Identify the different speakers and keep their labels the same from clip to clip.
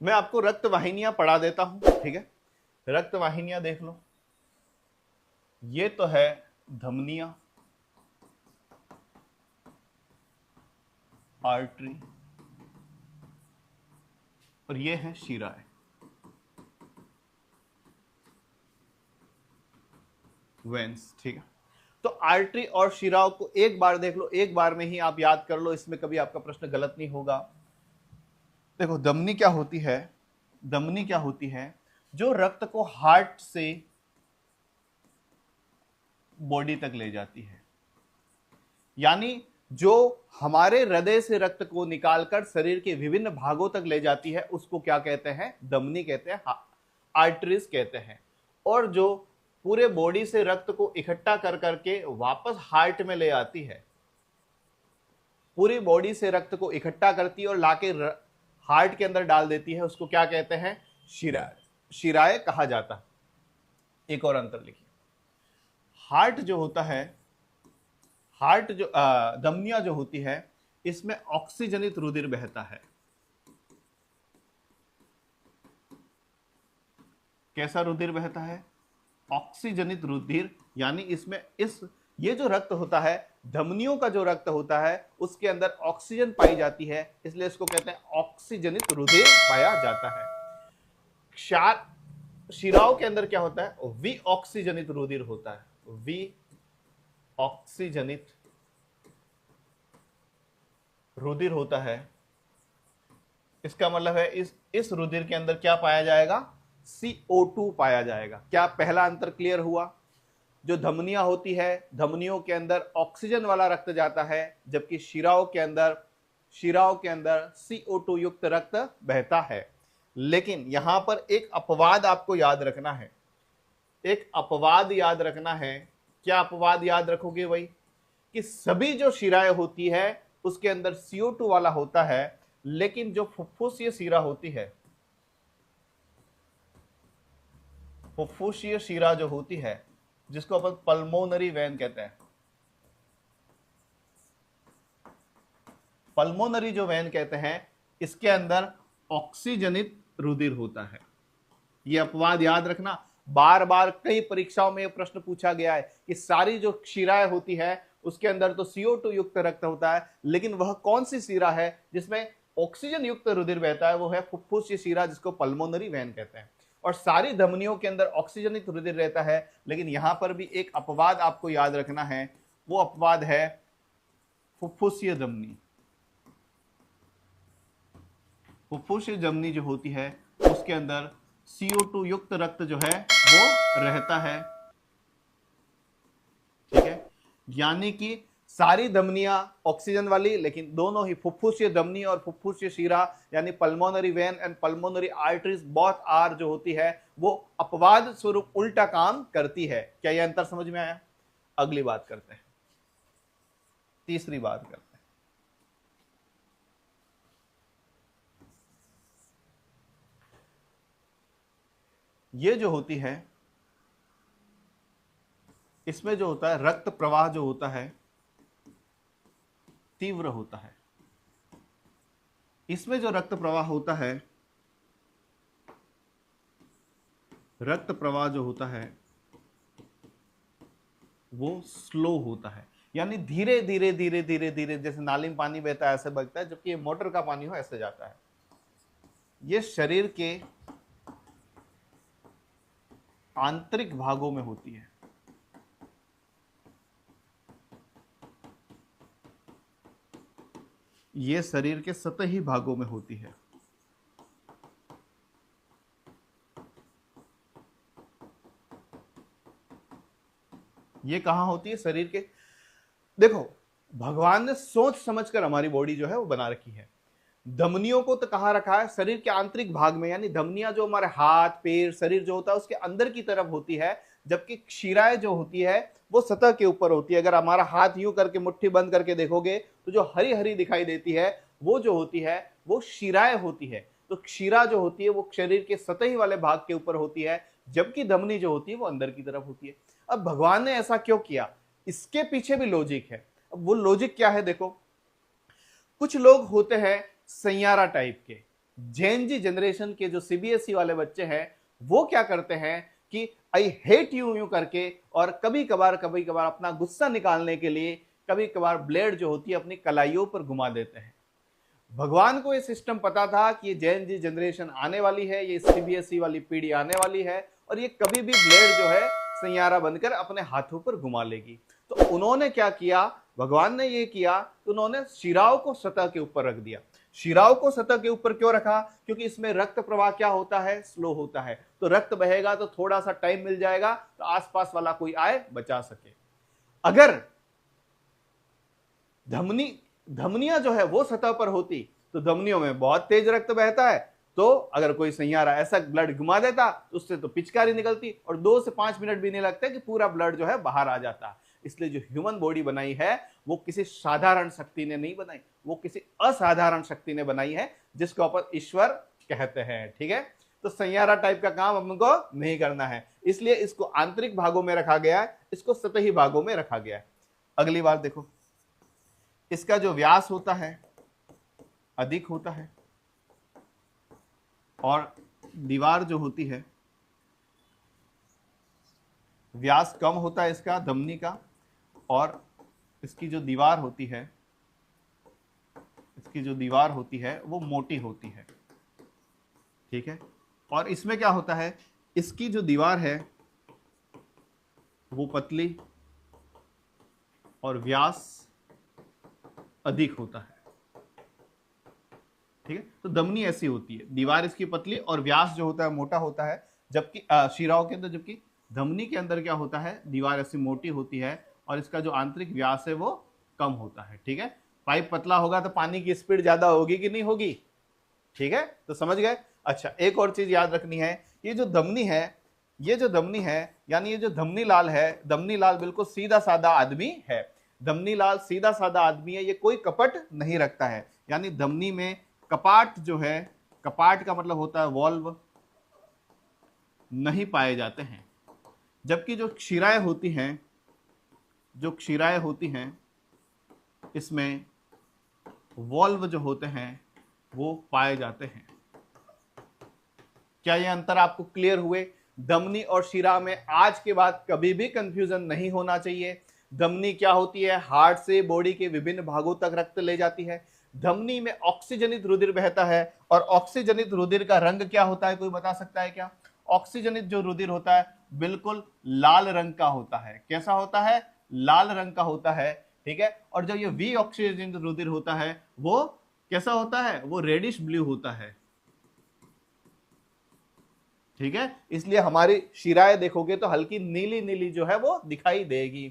Speaker 1: मैं आपको रक्त वाहिनियां पढ़ा देता हूं, ठीक है। रक्त वाहिनियां देख लो, ये तो है धमनियां, आर्टरी, और ये है शिराएं, वेंस, ठीक है। तो आर्टरी और शिराओं को एक बार देख लो, एक बार में ही आप याद कर लो, इसमें कभी आपका प्रश्न गलत नहीं होगा। देखो धमनी क्या होती है, धमनी क्या होती है, जो रक्त को हार्ट से बॉडी तक ले जाती है, यानी जो हमारे हृदय से रक्त को निकालकर शरीर के विभिन्न भागों तक ले जाती है, उसको क्या कहते हैं, धमनी कहते हैं, आर्टरीज कहते हैं। और जो पूरे बॉडी से रक्त को इकट्ठा कर करके वापस हार्ट में ले आती है, पूरी बॉडी से रक्त को इकट्ठा करती है और लाके हार्ट के अंदर डाल देती है, उसको क्या कहते हैं, शिराएं, शिराएं कहा जाता है। एक और अंतर लिखिए, हार्ट जो होता है, हार्ट जो धमनियां जो होती है, इसमें ऑक्सीजनित रुधिर बहता है। कैसा रुधिर बहता है, ऑक्सीजनित रुधिर, यानी इसमें ये जो रक्त होता है, धमनियों का जो रक्त होता है, उसके अंदर ऑक्सीजन पाई जाती है, इसलिए इसको कहते हैं ऑक्सीजनित रुधिर पाया जाता है। शिराओं के अंदर क्या होता है, वी ऑक्सीजनित रुधिर होता है, वी ऑक्सीजनित रुधिर होता है। इसका मतलब है इस रुधिर के अंदर क्या पाया जाएगा, CO2 पाया जाएगा। क्या पहला अंतर क्लियर हुआ? जो धमनियां होती है, धमनियों के अंदर ऑक्सीजन वाला रक्त जाता है, जबकि शिराओं के अंदर CO2 युक्त रक्त बहता है। लेकिन यहां पर एक अपवाद आपको याद रखना है, एक अपवाद याद रखना है। क्या अपवाद याद रखोगे भाई, कि सभी जो शिराएं होती है उसके अंदर CO2 वाला होता है, लेकिन जो फुफ्फुसीय शिरा होती है, फुफ्फुसीय शिरा जो होती है, जिसको अपन पल्मोनरी वेन कहते हैं, पल्मोनरी जो वेन कहते हैं, इसके अंदर ऑक्सीजनित रुधिर होता है। यह अपवाद याद रखना, बार बार कई परीक्षाओं में यह प्रश्न पूछा गया है कि सारी जो शिराएं होती है उसके अंदर तो CO2 युक्त रक्त होता है, लेकिन वह कौन सी शिरा है जिसमें ऑक्सीजन युक्त रुधिर बहता है, वो है फुफ्फुसीय शिरा, जिसको पल्मोनरी वेन कहते हैं। और सारी धमनियों के अंदर ऑक्सीजनित रुधिर रहता है, लेकिन यहां पर भी एक अपवाद आपको याद रखना है, वो अपवाद है फुफ्फुसीय धमनी। फुफ्फुसीय धमनी जो होती है उसके अंदर CO2 युक्त रक्त जो है वो रहता है, ठीक है। यानी कि सारी धमनियां ऑक्सीजन वाली, लेकिन दोनों ही फुफ्फुसीय धमनी और फुफ्फुसीय शिरा यानी pulmonary vein and pulmonary arteries both are जो होती है वो अपवाद स्वरूप उल्टा काम करती है। क्या यह अंतर समझ में आया? अगली बात करते हैं, तीसरी बात करते हैं। ये जो होती है, इसमें जो होता है रक्त प्रवाह जो होता है तीव्र होता है। इसमें जो रक्त प्रवाह होता है, रक्त प्रवाह जो होता है वो स्लो होता है, यानी धीरे धीरे धीरे धीरे धीरे, जैसे नाली में पानी बहता है ऐसे बहता है, जबकि ये मोटर का पानी हो ऐसे जाता है। ये शरीर के आंतरिक भागों में होती है, ये शरीर के सतही भागों में होती है। ये कहां होती है? शरीर के, देखो भगवान ने सोच समझकर हमारी बॉडी जो है वो बना रखी है। धमनियों को तो कहां रखा है? शरीर के आंतरिक भाग में, यानी धमनियां जो हमारे हाथ पैर शरीर जो होता है उसके अंदर की तरफ होती है, जबकि शिराएं जो होती है वो सतह के ऊपर होती है। अगर हमारा हाथ यूं करके मुट्ठी बंद करके देखोगे तो जो हरी हरी दिखाई देती है वो जो होती है वो शिराएं होती है। तो शिरा जो होती है वो शरीर के सतही वाले भाग के ऊपर होती है, जबकि धमनी जो होती है वो अंदर की तरफ होती है। अब भगवान ने ऐसा क्यों किया, इसके पीछे भी लॉजिक है। वो लॉजिक क्या है देखो, कुछ लोग होते हैं सैयारा टाइप के, जेनजी जनरेशन के जो सीबीएसई वाले बच्चे हैं वो क्या करते हैं कि आई हेट यू यूं करके और कभी कभार अपना गुस्सा निकालने के लिए कभी कभार ब्लेड जो होती है अपनी कलाइयों पर घुमा देते हैं। भगवान को ये सिस्टम पता था कि ये जैन जी जनरेशन आने वाली है, ये सीबीएसई वाली पीढ़ी आने वाली है और ये कभी भी ब्लेड जो है सैयारा बनकर अपने हाथों पर घुमा लेगी। तो उन्होंने क्या किया, भगवान ने ये किया तो उन्होंने शिराओं को सतह के ऊपर रख दिया। शिराओं को सतह के ऊपर क्यों रखा? क्योंकि इसमें रक्त प्रवाह क्या होता है, स्लो होता है, तो रक्त बहेगा तो थोड़ा सा टाइम मिल जाएगा तो आसपास वाला कोई आए बचा सके। अगर धमनियां जो है वो सतह पर होती तो धमनियों में बहुत तेज रक्त बहता है, तो अगर कोई सैयारा ऐसा ब्लड घुमा देता तो उससे तो पिचकारी निकलती और 2 से 5 मिनट भी नहीं लगते कि पूरा ब्लड जो है बाहर आ जाता। इसलिए जो ह्यूमन बॉडी बनाई है वो किसी साधारण शक्ति ने नहीं बनाई, वो किसी असाधारण शक्ति ने बनाई है जिसको अपन ईश्वर कहते हैं। ठीक है, तो सैयारा टाइप का काम हमको नहीं करना है, इसलिए इसको आंतरिक भागों में रखा गया है, इसको सतही भागों में रखा गया है। अगली बार देखो, इसका जो व्यास होता है अधिक होता है और दीवार जो होती है व्यास कम होता है इसका धमनी का, और इसकी जो दीवार होती है वो मोटी होती है। ठीक है, और इसमें क्या होता है, इसकी जो दीवार है वो पतली और व्यास अधिक होता है। ठीक है, तो धमनी ऐसी होती है, दीवार इसकी पतली और व्यास जो होता है मोटा होता है, जबकि शिराओं के अंदर, जबकि धमनी के अंदर क्या होता है, दीवार ऐसी मोटी होती है और इसका जो आंतरिक व्यास है वो कम होता है। ठीक है, पाइप पतला होगा तो पानी की स्पीड ज्यादा होगी कि नहीं होगी? ठीक है, तो समझ गए। अच्छा, एक और चीज याद रखनी है, ये जो धमनी है यानी ये जो धमनी लाल है, धमनी लाल बिल्कुल सीधा साधा आदमी है, धमनी लाल सीधा साधा आदमी है, ये कोई कपट नहीं रखता है। यानी धमनी में कपाट जो है, कपाट का मतलब होता है वॉल्व, नहीं पाए जाते हैं, जबकि जो क्षीराएं होती हैं इसमें वॉल्व जो होते हैं वो पाए जाते हैं। क्या ये अंतर आपको क्लियर हुए? धमनी और शिरा में आज के बाद कभी भी कंफ्यूजन नहीं होना चाहिए। धमनी क्या होती है, हार्ट से बॉडी के विभिन्न भागों तक रक्त ले जाती है। धमनी में ऑक्सीजनित रुधिर बहता है और ऑक्सीजनित रुधिर का रंग क्या होता है, कोई बता सकता है क्या? ऑक्सीजनित जो रुधिर होता है बिल्कुल लाल रंग का होता है। कैसा होता है? लाल रंग का होता है। ठीक है, और जब ये वी ऑक्सीजनित रुधिर होता है वो कैसा होता है? वो रेडिश ब्लू होता है। ठीक है, इसलिए हमारी शिराएं देखोगे तो हल्की नीली नीली जो है वो दिखाई देगी।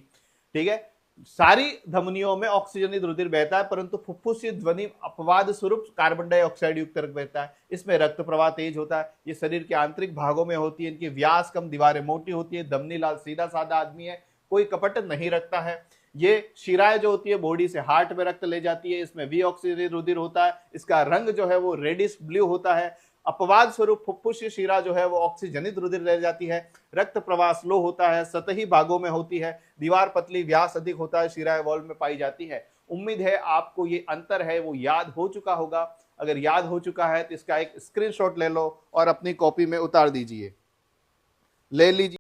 Speaker 1: ठीक है, सारी धमनियों में ऑक्सीजनित रुधिर बहता है, परंतु फुफ्फुस से ध्वनि अपवाद स्वरूप कार्बन डाइऑक्साइड युक्त रक्त बहता है। इसमें रक्त प्रवाह तेज होता है। ये शरीर के आंतरिक भागों में होती है, इनकी व्यास कम, दीवारें मोटी होती है। धमनी लाल सीधा साधा आदमी है, कोई कपट नहीं रखता है। ये शिराएं जो होती है बॉडी से हार्ट में रक्त ले जाती है, इसमें वी ऑक्सीजनित रुधिर होता है, इसका रंग जो है वो रेडिश ब्लू होता है। अपवाद स्वरूप फुफ्फुस शिरा जो है वो ऑक्सीजनित रुधिर ले जाती है। रक्त प्रवाह स्लो होता है, सतही भागों में होती है, दीवार पतली, व्यास अधिक होता है, शिराएं वॉल्व में पाई जाती है। उम्मीद है आपको ये अंतर है वो याद हो चुका होगा। अगर याद हो चुका है तो इसका एक स्क्रीनशॉट ले लो और अपनी कॉपी में उतार दीजिए, ले लीजिए।